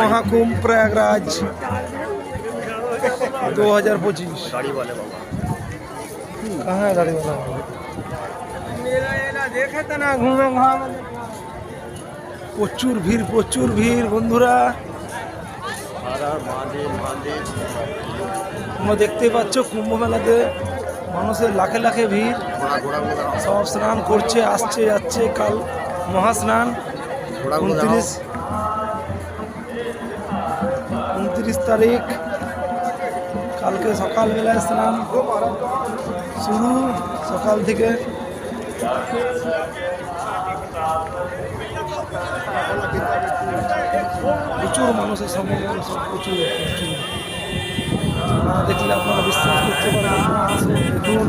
महाकुंभ प्रयागराज 2025। कहाँ है गाड़ी वाला? देखे तो ना घूमे প্রচুর ভিড় বন্ধুরা। তোমরা দেখতেই পাচ্ছ কুম্ভ মেলাতে মানুষের লাখে লাখে ভিড়। সব স্নান করছে, আসছে যাচ্ছে। কাল মহাস্নান 29 তারিখ, কালকে সকালবেলায় স্নান শুরু, সকাল থেকে। প্রচুর মানুষের সমাগম, প্রচুর না দেখলে আপনারা বিশ্বাস করতে পারবেন না। দেখুন